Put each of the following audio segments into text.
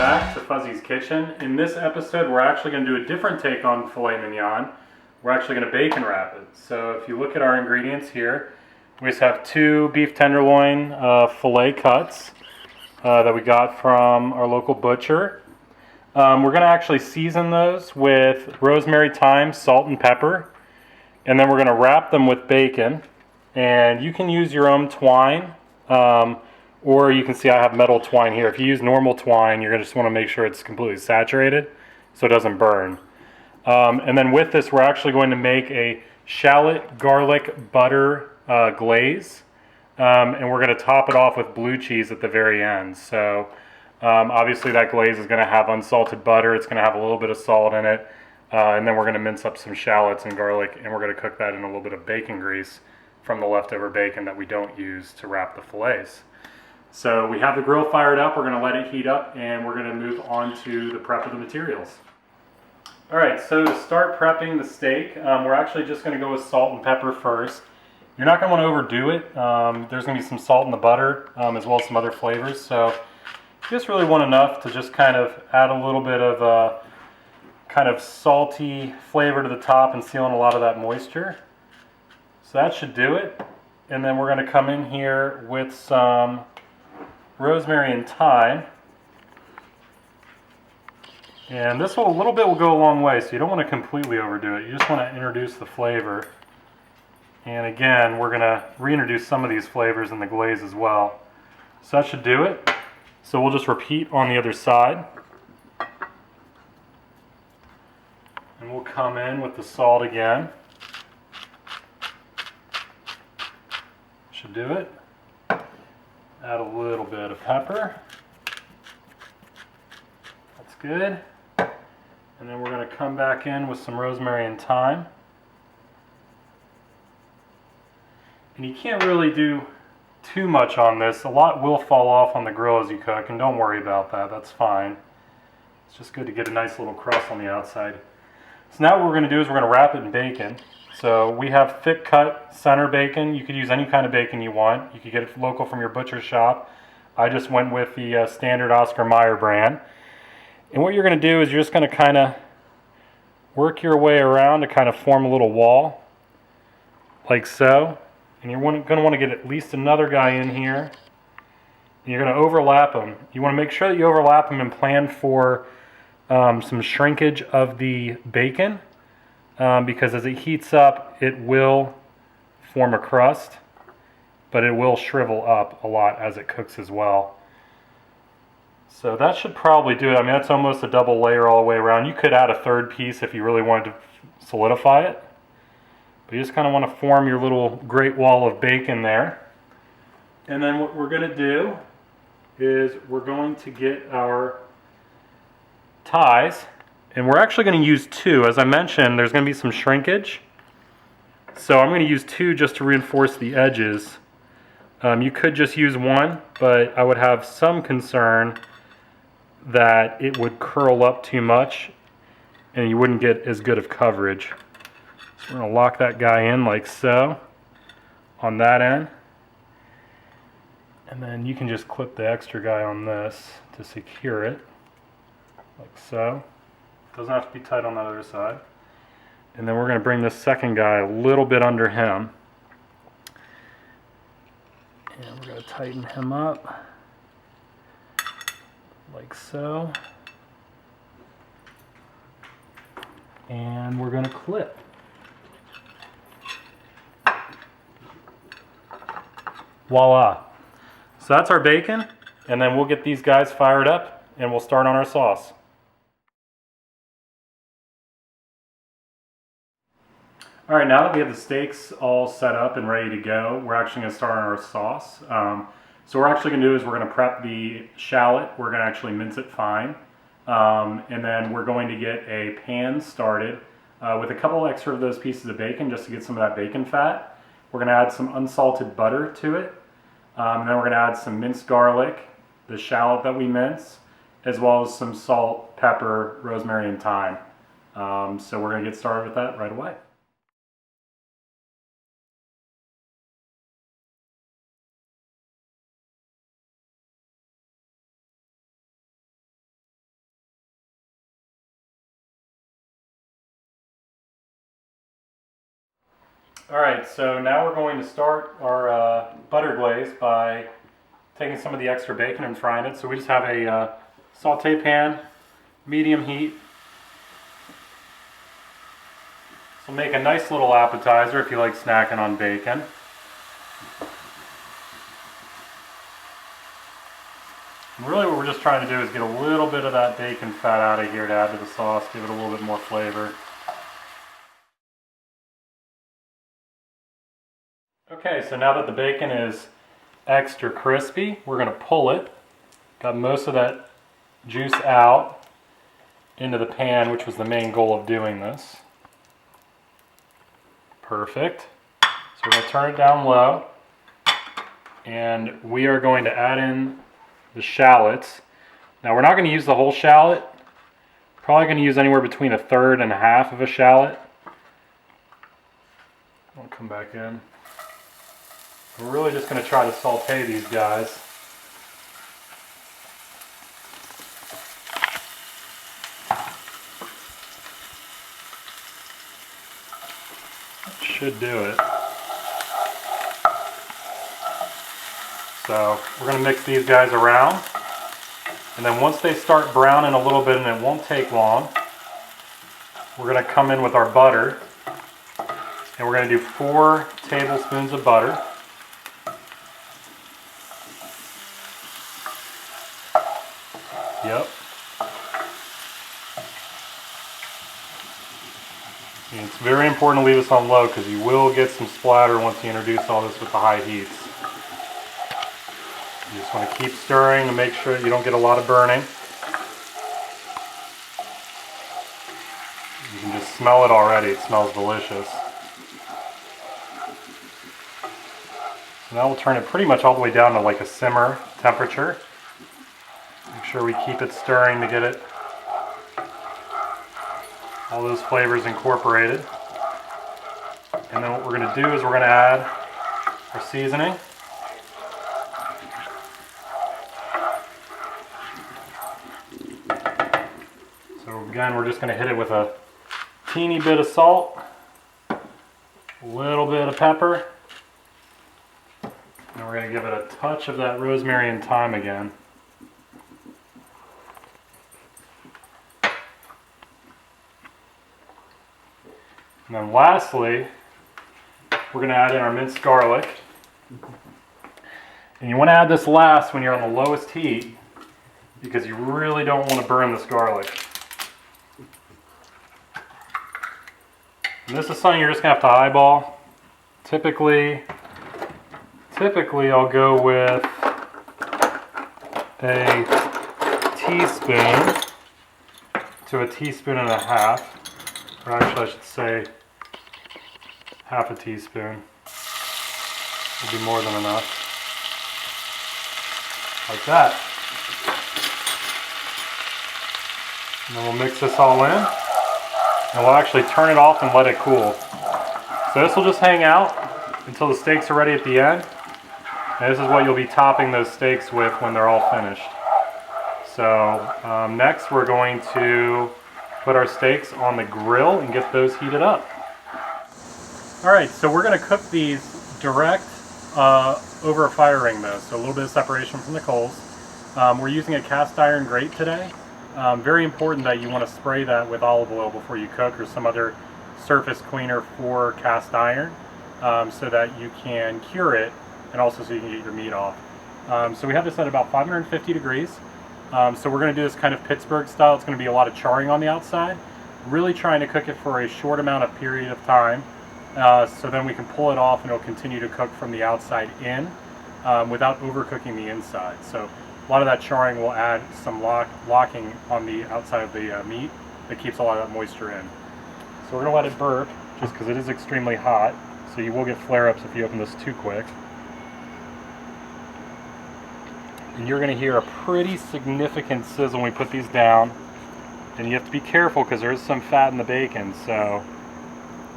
back to Fuzzy's Kitchen. In this episode, we're actually going to do a different take on filet mignon. We're actually going to bacon wrap it. So if you look at our ingredients here, we just have 2 beef tenderloin filet cuts that we got from our local butcher. We're going to actually season those with rosemary, thyme, salt, and pepper. And then we're going to wrap them with bacon. And you can use your own twine. Or you can see I have metal twine here. If you use normal twine, you're going to just want to make sure it's completely saturated so it doesn't burn. And then with this, we're actually going to make a shallot garlic butter glaze. And we're going to top it off with blue cheese at the very end. So obviously that glaze is going to have unsalted butter. It's going to have a little bit of salt in it. And then we're going to mince up some shallots and garlic, and we're going to cook that in a little bit of bacon grease from the leftover bacon that we don't use to wrap the fillets. So we have the grill fired up, we're going to let it heat up, and we're going to move on to the prep of the materials. Alright, so to start prepping the steak, we're actually just going to go with salt and pepper first. You're not going to want to overdo it. There's going to be some salt in the butter, as well as some other flavors, so you just really want enough to just kind of add a little bit of kind of salty flavor to the top and seal in a lot of that moisture. So that should do it. And then we're going to come in here with some rosemary and thyme, and this will a little bit will go a long way, so you don't want to completely overdo it. You just want to introduce the flavor, and again we're going to reintroduce some of these flavors in the glaze as well. So that should do it. So we'll just repeat on the other side, and we'll come in with the salt again. Should do it. Add a little bit of pepper. That's good. And then we're going to come back in with some rosemary and thyme. And you can't really do too much on this. A lot will fall off on the grill as you cook, and don't worry about that. That's fine. It's just good to get a nice little crust on the outside. So now what we're going to do is we're going to wrap it in bacon. So we have thick cut center bacon. You could use any kind of bacon you want. You could get it local from your butcher shop. I just went with the standard Oscar Mayer brand. And what you're going to do is you're just going to kind of work your way around to kind of form a little wall, like so. And you're going to want to get at least another guy in here. And you're going to overlap them. You want to make sure that you overlap them and plan for some shrinkage of the bacon. Because as it heats up, it will form a crust, but it will shrivel up a lot as it cooks as well. So that should probably do it. I mean, that's almost a double layer all the way around. You could add a third piece if you really wanted to solidify it. But you just kind of want to form your little great wall of bacon there. And then what we're going to do is we're going to get our ties. And we're actually going to use 2. As I mentioned, there's going to be some shrinkage. So I'm going to use 2 just to reinforce the edges. You could just use 1, but I would have some concern that it would curl up too much and you wouldn't get as good of coverage. So we're going to lock that guy in like so on that end. And then you can just clip the extra guy on this to secure it, like so. Doesn't have to be tight on the other side. And then we're going to bring this second guy a little bit under him. And we're going to tighten him up, like so. And we're going to clip. Voila. So that's our bacon. And then we'll get these guys fired up and we'll start on our sauce. All right, now that we have the steaks all set up and ready to go, we're actually going to start on our sauce. So what we're actually going to do is we're going to prep the shallot. We're going to actually mince it fine. And then we're going to get a pan started with a couple extra of those pieces of bacon just to get some of that bacon fat. We're going to add some unsalted butter to it. And then we're going to add some minced garlic, the shallot that we mince, as well as some salt, pepper, rosemary, and thyme. So we're going to get started with that right away. Alright, so now we're going to start our butter glaze by taking some of the extra bacon and frying it. So we just have a saute pan, medium heat. So make a nice little appetizer if you like snacking on bacon. And really what we're just trying to do is get a little bit of that bacon fat out of here to add to the sauce, give it a little bit more flavor. Okay, so now that the bacon is extra crispy, we're going to pull it. Got most of that juice out into the pan, which was the main goal of doing this. Perfect. So we're going to turn it down low, and we are going to add in the shallots. Now we're not going to use the whole shallot. Probably going to use anywhere between a third and a half of a shallot. I'll come back in. We're really just going to try to saute these guys. Should do it. So we're going to mix these guys around, and then once they start browning a little bit, and it won't take long, we're going to come in with our butter, and we're going to do 4 tablespoons of butter. Yep. And it's very important to leave this on low because you will get some splatter once you introduce all this with the high heats. You just want to keep stirring to make sure that you don't get a lot of burning. You can just smell it already. It smells delicious. So now we'll turn it pretty much all the way down to like a simmer temperature. Make sure we keep it stirring to get it all those flavors incorporated. And then what we're going to do is we're going to add our seasoning. So again, we're just going to hit it with a teeny bit of salt, a little bit of pepper, and we're going to give it a touch of that rosemary and thyme again. And then lastly, we're going to add in our minced garlic. And you want to add this last when you're on the lowest heat because you really don't want to burn this garlic. And this is something you're just going to have to eyeball. Typically I'll go with a teaspoon to a teaspoon and a half. Or actually I should say half a teaspoon. Will be more than enough. Like that. And then we'll mix this all in. And we'll actually turn it off and let it cool. So this will just hang out until the steaks are ready at the end. And this is what you'll be topping those steaks with when they're all finished. So next we're going to put our steaks on the grill and get those heated up. Alright, so we're going to cook these direct over a fire ring though, so a little bit of separation from the coals. We're using a cast iron grate today. Very important that you want to spray that with olive oil before you cook or some other surface cleaner for cast iron so that you can cure it and also so you can get your meat off. So we have this at about 550 degrees. So we're going to do this kind of Pittsburgh style. It's going to be a lot of charring on the outside. Really trying to cook it for a short amount of period of time. So then we can pull it off and it'll continue to cook from the outside in without overcooking the inside. So a lot of that charring will add some locking on the outside of the meat that keeps a lot of that moisture in. So we're going to let it burp just because it is extremely hot. So you will get flare-ups if you open this too quick. And you're going to hear a pretty significant sizzle when we put these down. And you have to be careful because there is some fat in the bacon, so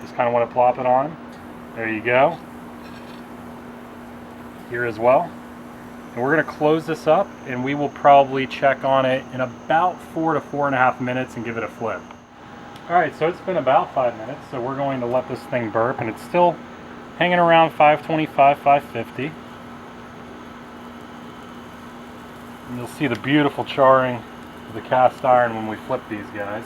just kind of want to plop it on. There you go. Here as well. And we're going to close this up and we will probably check on it in about 4 to 4.5 minutes and give it a flip. Alright, so it's been about 5 minutes, so we're going to let this thing burp, and it's still hanging around 525, 550. And you'll see the beautiful charring of the cast iron when we flip these guys.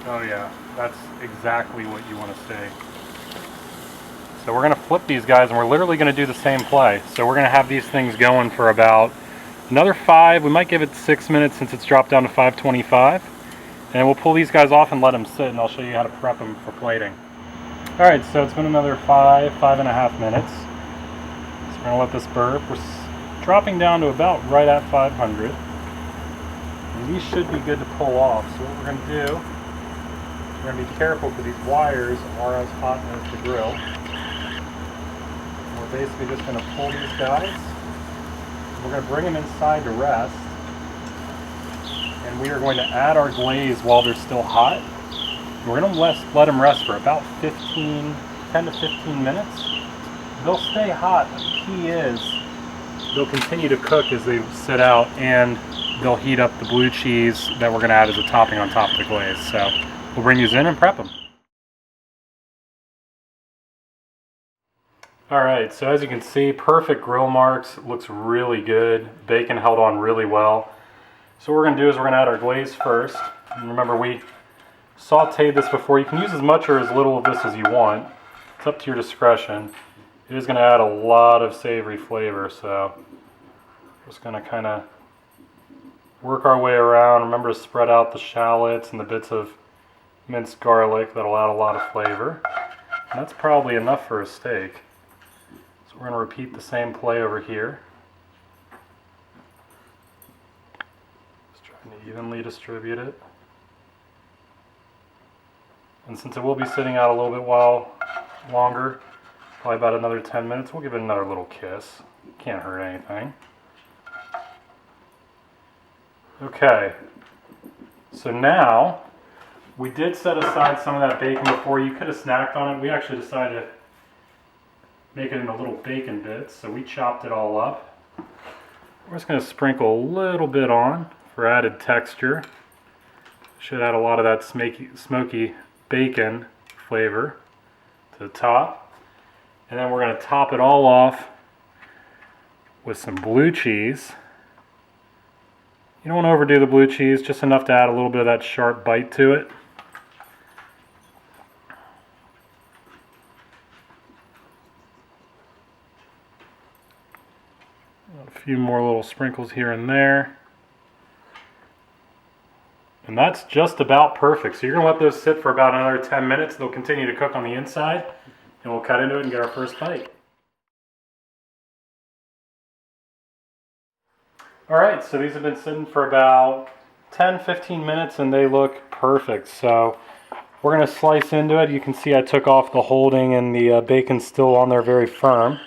Oh yeah, that's exactly what you want to see. So we're going to flip these guys, and we're literally going to do the same play. So we're going to have these things going for about another 5. We might give it 6 minutes since it's dropped down to 525. And we'll pull these guys off and let them sit, and I'll show you how to prep them for plating. Alright, so it's been another 5.5 minutes. So we're going to let this burp. We're dropping down to about right at 500. And these should be good to pull off. So what we're going to do, we're going to be careful because these wires are as hot as the grill. We're basically just going to pull these guys. We're going to bring them inside to rest. And we are going to add our glaze while they're still hot. We're going to let them rest for about 10 to 15 minutes. They'll stay hot. The key is they'll continue to cook as they sit out, and they'll heat up the blue cheese that we're going to add as a topping on top of the glaze. So we'll bring these in and prep them. Alright, so as you can see, perfect grill marks. It looks really good. Bacon held on really well. So what we're going to do is we're going to add our glaze first. And remember, we sauteed this before. You can use as much or as little of this as you want. It's up to your discretion. It is going to add a lot of savory flavor, so we're just going to kind of work our way around. Remember to spread out the shallots and the bits of minced garlic. That'll add a lot of flavor. And that's probably enough for a steak. So we're going to repeat the same play over here. Just trying to evenly distribute it. And since it will be sitting out a little bit while longer, probably about another 10 minutes, we'll give it another little kiss. Can't hurt anything. Okay, so now we did set aside some of that bacon before. You could have snacked on it. We actually decided to make it into little bacon bits, so we chopped it all up. We're just going to sprinkle a little bit on for added texture. Should add a lot of that smoky bacon flavor to the top. And then we're going to top it all off with some blue cheese. You don't want to overdo the blue cheese, just enough to add a little bit of that sharp bite to it. A few more little sprinkles here and there. And that's just about perfect. So you're going to let those sit for about another 10 minutes. They'll continue to cook on the inside, and we'll cut into it and get our first bite. Alright, so these have been sitting for about 10-15 minutes and they look perfect. So we're going to slice into it. You can see I took off the holding and the bacon's still on there very firm.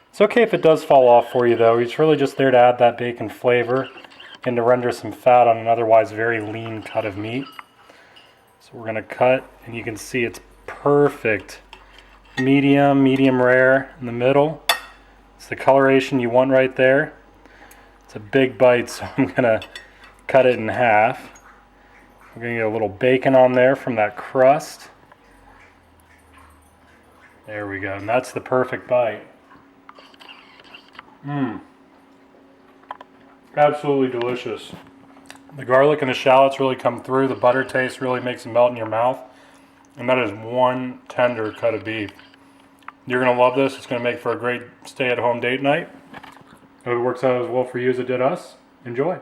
It's okay if it does fall off for you though. It's really just there to add that bacon flavor and to render some fat on an otherwise very lean cut of meat. So we're going to cut, and you can see it's perfect. Medium rare in the middle. It's the coloration you want right there. It's a big bite, so I'm going to cut it in half. We're going to get a little bacon on there from that crust. There we go, and that's the perfect bite. Absolutely delicious. The garlic and the shallots really come through. The butter taste really makes it melt in your mouth. And that is one tender cut of beef. You're going to love this. It's going to make for a great stay-at-home date night. Hope it works out as well for you as it did us. Enjoy.